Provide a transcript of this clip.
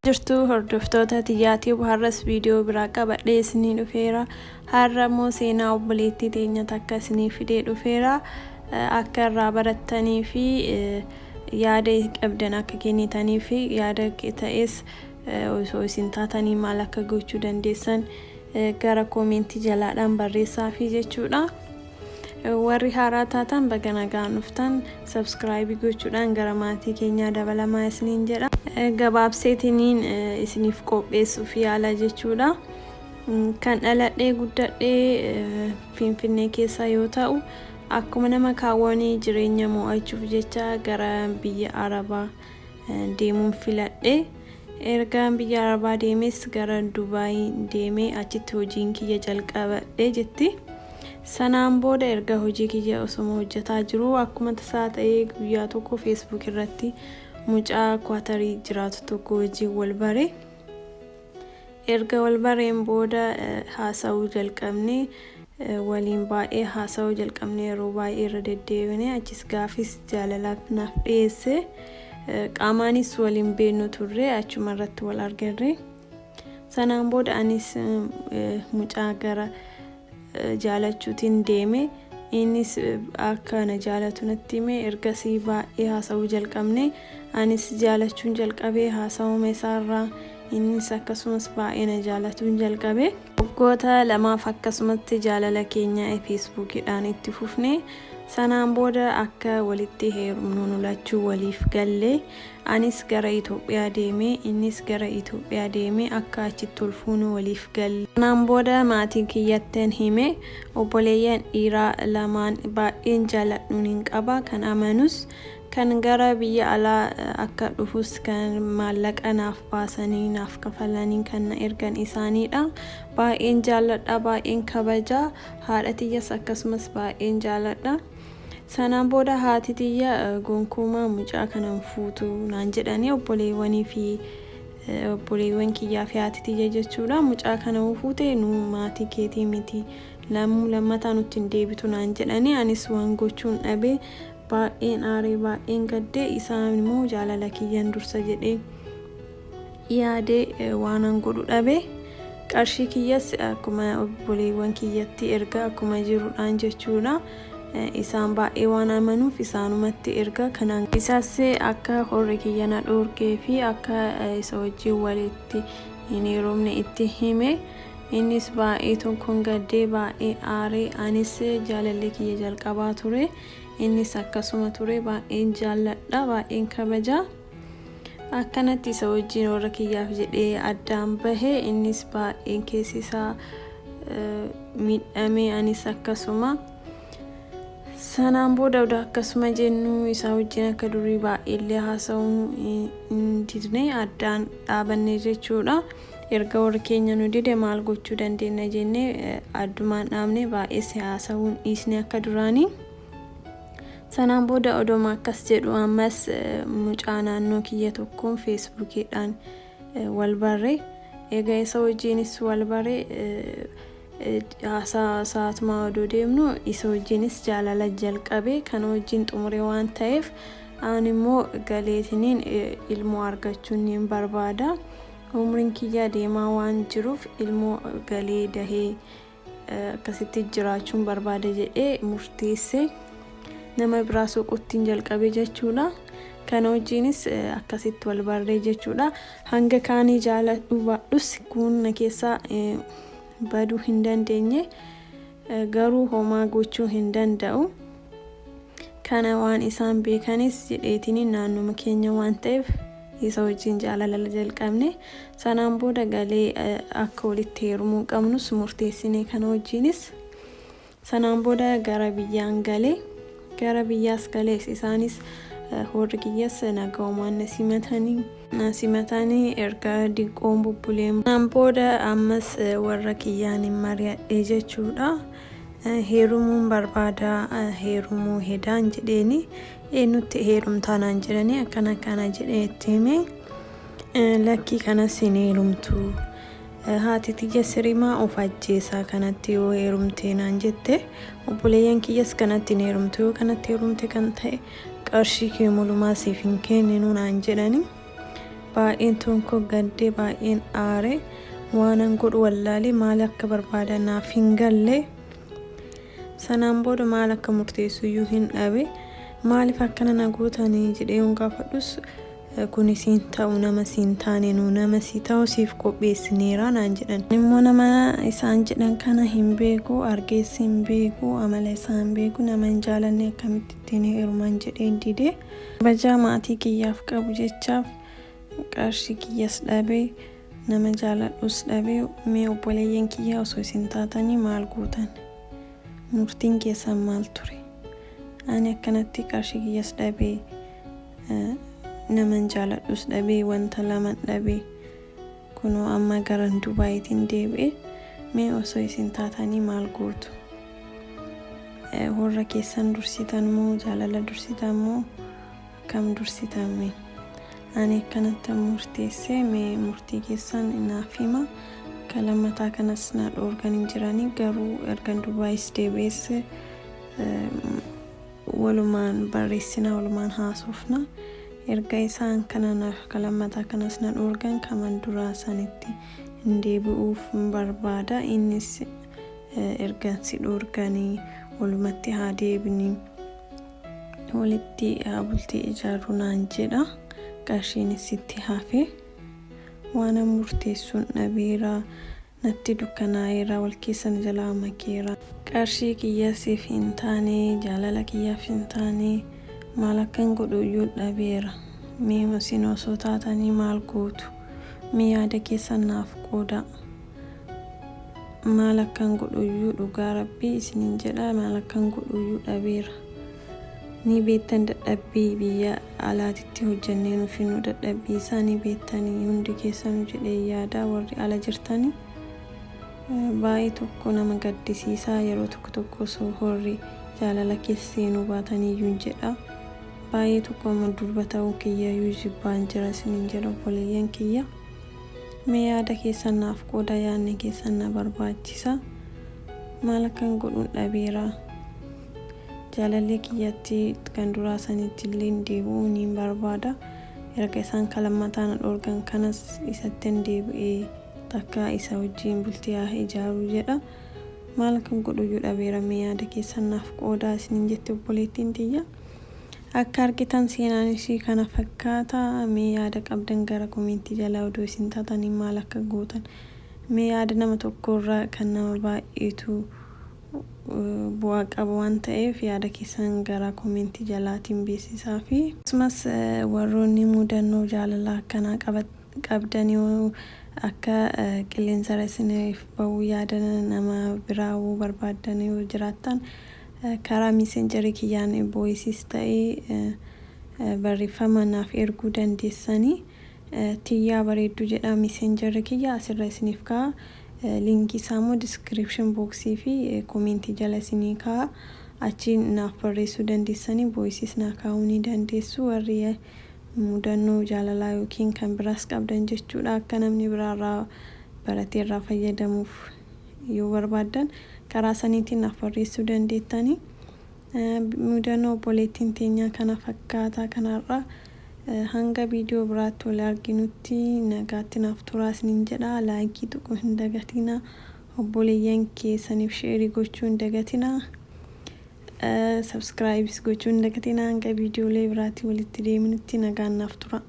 Jirtu hordoftoota tiyyaatii har'as viidiyoo biraa qabadhee isinii dhufeera. Har'a immoo seenaa obboleettii teenya takka isinii fidee dhufeera. Akka irraa barattanii fi yaada qabdan akka kennitanii fi yaada ta'es osoo isin taatanii maal akka gochuu dandeessan gara koomentii jalaadhaan barreessaa fi jechuudha. Warri haaraa taatan baga nagaan dhuftan subscribe gochuudhaan gara maatii keenyaa dabalamaa isiniin jedha. Gabaabseetiniin isiniif qopheessuuf yaala jechuudha. Kan dhaladhee guddadhee Finfinnee keessa yoo ta'u, akkuma nama kaawwanii jireenya mo'achuuf jecha gara biyya Arabaa deemuun filadhe. Ergaan biyya Arabaa deemes gara Dubaay deemee achitti hojiin kiyya jalqabadhe jetti. Sanaan booda erga hojii kiyya osoo hojjetaa jiru akkuma tasaa ta'ee guyyaa tokko Facebook irratti mucaa Kwaatarii jiraatu tokko wajjin wal bare. Erga wal bareen booda haasa'uu jalqabne, waliin baay'ee haasa'uu jalqabne, yeroo baay'ee irra deddeebine achis gaafis jaalalaaf naaf dhiyeesse. Qaamaanis waliin beeknu turre, achuma irratti wal argine. Sanaan booda anis mucaa gara jaalachuutiin deeme. Innis akka na jaalatu natti hime. Ergasii baay'ee haasa'uu jalqabne. Anis jaalachuun jalqabee haasa'uma isaarraa innis akkasumas baay'ee na jaalatuun jalqabe. Waggoota lamaaf akkasumatti jaalala keenya Facebookidhaan itti fufne. Sanaan booda akka walitti heerumnu nulachuu waliif galle. Anis gara Itoophiyaa deeme, innis gara Itoophiyaa deeme akka achitti ulfuunu waliif galle. Sanaan booda maatiin kiyyatteen hime. Obboleeyyan dhiiraa lamaan baay'een jaaladhuun hin qaba. Kan amanus kan gara biyya alaa akka dhufus kan maallaqa naaf baasanii naaf kafalanii kan na ergan isaaniidha. Baay'een jaaladha, baay'een kabaja. Haadha tiyyas akkasumas baay'een jaaladha. Sanaan booda haati tiyya gonkumaa mucaa kanan fuutu naan jedhanii obboleewwanii fi obboleewwan kiyyaa fi haati tiyya jechuudha. Mucaa kana fuute nu maatii keetii miti, lammataa nutti hin deebitu naan jedhanii. Anis waan gochuun dhabe. Baay'een aaree, baay'een gaddee. Isaan immoo jaalala kiyyan dursa jedhee yaadee waanan godhu dhabe. Qarshii kiyyas akkuma obboleewwan kiyyatti erga akkuma jiruudhaan jechuudha. Isaan baay'ee waan amanuuf isaanumatti erga. Kanaan isaas akka horri kiyya na dhoorgee fi akka isa wajjin walitti hin heerumne itti hime. Innis baay'ee tokkoon gaddee, baay'ee aaree. Anis jaalalli kiyya jalqabaa ture. Innis akkasuma ture. Baay'een jaalladha, baay'een kabaja. Akkanatti isa wajjin warra kiyyaaf jedhee addaan bahe. Innis baay'een keessi isaa miidhame, anis akkasuma. Sanaan booda akkasuma jennu isa wajjin akka durii baay'eellee haasa'uu hin didne, addaan dhaabanne jechuudha. Erga warri keenya nu dide maal gochuu dandeenya jennee addumaan dhaabne, baay'ee haasa'uun dhiisne akka duraanii. Sanaan booda odooma akkas jedhu ammas mucaa naannoo kiyya tokkoon Facebookidhaan wal barre. Egaa isa wajjinis wal barre saatuma odoo deemnu isa wajjinis jaalala jalqabe. Kan wajjin xumure waan ta'eef ani immoo galeetiniin ilmoo argachuun hin barbaada. Umriin kiyya deemaa waan jiruuf ilmoo galee dahee akkasitti jiraachuun barbaada jedhee murteesse. Nama biraa soquttiin jalqabe jechuudha. Kan wajjinis akkasitti wal barree jechuudha. Hanga kaanii jaaladhu baadhus kun na keessaa baduu hin dandeenye, garuu homaa gochuu hin danda'u. Kana waan isaan beekanis jedheetiniin naannuma keenya waan ta'eef isa wajjin jaalala jalqabne. Sanaan booda galee akka walitti heerumuu qabnus murteessine kana wajjinis. Sanaan booda gara biyyaan galee. Gara biyyaas galees isaanis horri kiyyas nagaumaan na simatanii erga diqqoon bubbuleen. Sanaan booda ammas warra kiyyaan hin mari'adhe jechuudha. Heerumuun barbaada, heerumuu hedaan jedheeni. Eenyutti heerumtaa naan jedhanii akkana jedhee itti hime. Lakkii kanas hin heerumtu. Haati tiyya sirimaa of ajjeesaa kanatti yoo heerumte naan jette. Obboleeyyan kiyyas kanatti hin heerumtu, yoo kanatti heerumte kan ta'e qarshii kee mulumaa siif hin kenninu naan jedhanii. baay'een tokko gaddee baay'een aare waanan godhu wallaalee maal akka barbaada naaf hin galle sanaan booda maal akka murteessu iyyuu hin dhabe maaliif akkana na gootanii jedhee gaafadhus kun isiin ta'u nama siin taane nu nama si ta'u siif qopheessineera naan jedhan immoo nama isaan jedhan kana hin beeku argeessi hin beeku amala isaan beeku nama hin jaalanne akkamitti ittiin heeruman jedheen didee kabajaa maatii kiyyaaf qabu jechaaf qarshii kiyyas dhabee nama jaaladhus dhabee mee obboleeyyan kiyyaa osoo isin taatanii maal gootan murtiin keessan maal ture ani akkanatti qarshii kiyyas dhabee naman jaaladhus dhabee wanta lama dhabee kunoo amma gara Dubaayitiin deebi'e mee osoo isin taatanii maal gootu warra keessan dursitan moo jaalala dursitan moo kam dursitan mee ani akkanatti murteessee mee murtii keessan naaf hima kalammataa kanas na dhoorganii jiranii garuu erga Dubaayis deebi'ee walumaan barreessina walumaan haasofna erga isaan kana kalammataa kanas na dhoorgan kaman duraa sanitti hin deebi'uuf barbaada innis erga si dhoorganii walumatti haa deebinii walitti haa bultii ijaaruu naan jedha qarshiin sitti hafe waan murteessuun dhabeera natti dukkanaa'eera wal keessan jalaa makeera qarshii kiyyaasiif hin taane jaalala kiyyaaf hin taane maal akkan godhu iyyuu dhabeera mee isin osoo taatanii maal gootu mee yaada keessan naaf qooda maal akkan godhu iyyuu dhugaa rabbii isiniin jedha maal akkan godhu iyyuu dhabeera ni beektan dadhabbii biyya alaatitti hojjannee nuuf nu dadhabbii isaanii beektanii hundi keessan jedhee yaada warri ala jirtanii baay'ee tokko nama gaddisiisaa yeroo tokko osoo horri jaalala keesseenuu baatanii iyyuu jedha baay'ee tokko amma durba ta'uu kiyya iyyuu jibbaan jira isiniin jedha obboleeyyan kiyya mee yaada keessan naaf qooda yaadni keessan na barbaachisa maal akkan godhuun dhabeera jaalallee kiyyatti kan duraa sanitti illee deebi'uu ni barbaada erga isaan kalammataa na dhoorgan kanas isatti deebi'ee takka isa wajjin bultii haa ijaaruu jedha maal akkan godhu iyyuu dhabeera mee yaada keessan naaf qooda isiniin jette obboleettiin tiyya akka argitan seenaan ishii kana fakkaata mee yaada qabdan gara komentii jalaa odoo isin taatanii maal akka gootan mee yaada nama tokkorraa kan nama baay'eetu bu'aa qaba waan ta'eef yaada keessan gara komentii jalaatiin beeksisaa fi akkasumas warroonni mudannoo jaalalaa akkanaa qabdanii akka qilleensa isiniif ba'uu yaada nama biraa barbaadanii jiraattan karaa messengerii kiyyaan voices ta'ee barreeffama naaf erguu dandeessanii tiyyaa bareedduu jedha messengerii kiyya asirra isiniif ka'a linkii isaa immoo description boxii fi komentii jala isinii ka'a achi naaf barreessuu dandeessanii voices naa kaa'uu ni dandeessu warri mudannoo jaalalaa yookiin kan biraas qabdan jechuudha akka namni biraarraa baratee irraa fayyadamuuf yoo barbaadan karaa saniitiin naaf barreessuu dandeettanii mudannoo obboleettiin teenya kana fakkaata kanarraa hanga viidiyoo biraatti wal arginutti nagaatti naaf turaa isiniin jedha laayikii tuquu hin dagatinaa obboleeyyan keessaniif sheerii gochuu hin dagatinaa subscribe gochuu hin dagatinaa hanga viidiyoolee biraatti walitti deebinutti nagaan naaf tura.